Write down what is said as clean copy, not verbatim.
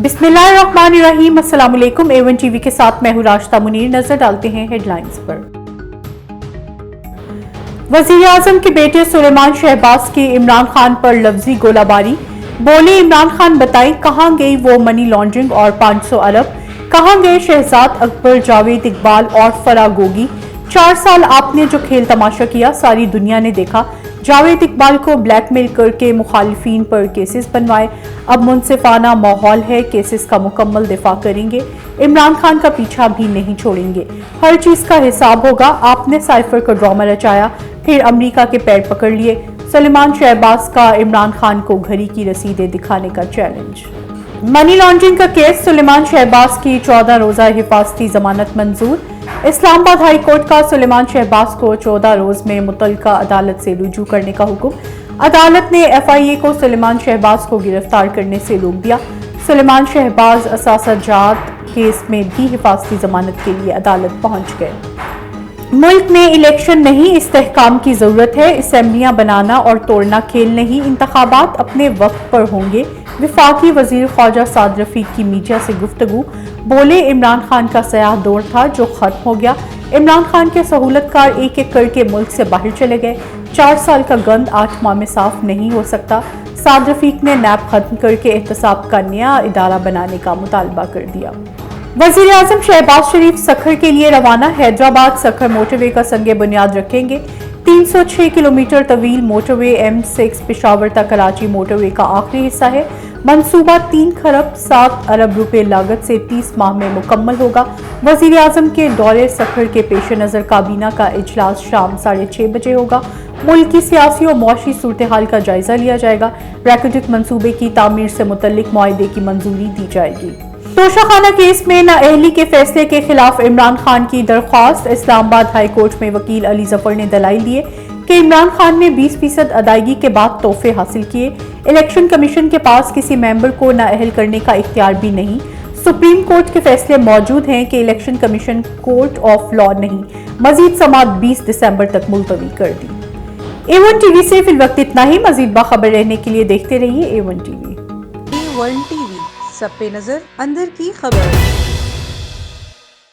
बिस्मिल्लाहिर्रहमानिर्रहीम। अस्सलाम वालेकुम। A1 टीवी के साथ मैं हूं राशिदा मुनीर। नजर डालते हैं हेडलाइंस पर। वजीर आजम के बेटे सुलेमान शहबाज की इमरान खान पर लफ्जी गोलाबारी। बोले इमरान खान बताएं कहां गई वो मनी लॉन्ड्रिंग और 500 अरब, कहां गए शहजाद अकबर, जावेद इकबाल और फराह गोगी। 4 साल आपने जो खेल तमाशा किया सारी दुनिया ने देखा। जावेद इकबाल को ब्लैकमेल करके मुखालिफिन पर केसेस बनवाए। अब मुनसिफाना माहौल है, केसेस का मुकम्मल दिफा करेंगे। इमरान खान का पीछा भी नहीं छोड़ेंगे, हर चीज का हिसाब होगा। आपने साइफर का ड्रामा रचाया, फिर अमेरिका के पैर पकड़ लिए। सुलेमान शहबाज का इमरान खान को घड़ी की रसीदें दिखाने का चैलेंज। मनी लॉन्ड्रिंग का केस, सुलेमान शहबाज की 14 रोजा हिफाजती जमानत मंजूर। इस्लामाबाद हाई कोर्ट का सुलेमान शहबाज को 14 रोज में मुतल्लिका अदालत से रुजू करने का हुक्म। अदालत ने FIA को सुलेमान शहबाज को गिरफ्तार करने से रोक दिया। सुलेमान शहबाज असासाजात केस में भी हिफाजती जमानत के लिए अदालत पहुंच गए। मुल्क में इलेक्शन नहीं, इस्तेहकाम की जरूरत है। असेंबलियां बनाना और तोड़ना खेल नहीं, इंतखाबात अपने वक्त पर होंगे। विफाकी वजीर ख्वाजा साद रफीक की मीडिया से गुफ्तगू। बोले इमरान खान का सयाह दौर था जो खत्म हो गया। इमरान खान के सहूलतकार एक एक करके मुल्क से बाहर चले गए। 4 साल का गंद 8 माह में साफ नहीं हो सकता। साद रफीक ने नैब खत्म करके एहतसाब का नया इदारा बनाने का मुतालबा कर दिया। वजीर आजम शहबाज शरीफ सखर के लिए रवाना। हैदराबाद सखर मोटरवे का संगे बुनियाद रखेंगे। 306 किलोमीटर तवील मोटरवे M6 पेशावर तक कराची मोटरवे का आखिरी हिस्सा है। मंसूबा 3 खरब 7 अरब रुपए लागत से 30 माह में मुकम्मल होगा। वजीर आजम के दौरे सखर के पेश नजर काबीना का इजलास शाम 6:30 बजे होगा। मुल्क की सियासी और मुआशी सूरत हाल का जायजा लिया जाएगा। रैकेटिक मंसूबे की तामीर से मुतल्लिक मुआहदे की मंजूरी दी जाएगी। तोशाखाना केस में नाअहली के फैसले के खिलाफ इमरान खान की दरख्वास्त। इस्लामाबाद हाई कोर्ट में वकील अली जफर ने दलाइल दिए कि इमरान खान ने 20% अदायगी के बाद तोहफे हासिल किए। इलेक्शन कमीशन के पास किसी मेंबर को नाअहल करने का इख्तियार भी नहीं। सुप्रीम कोर्ट के फैसले मौजूद हैं कि election commission court of law नहीं। मजीद समाअत 20 दिसंबर तक मुलतवी कर दी। A1 टीवी से फिल वक्त इतना ही। मजीद बाखबर रहने के लिए देखते रहिए A1 टीवी। A1 टीवी, सब पे नजर, अंदर की खबर।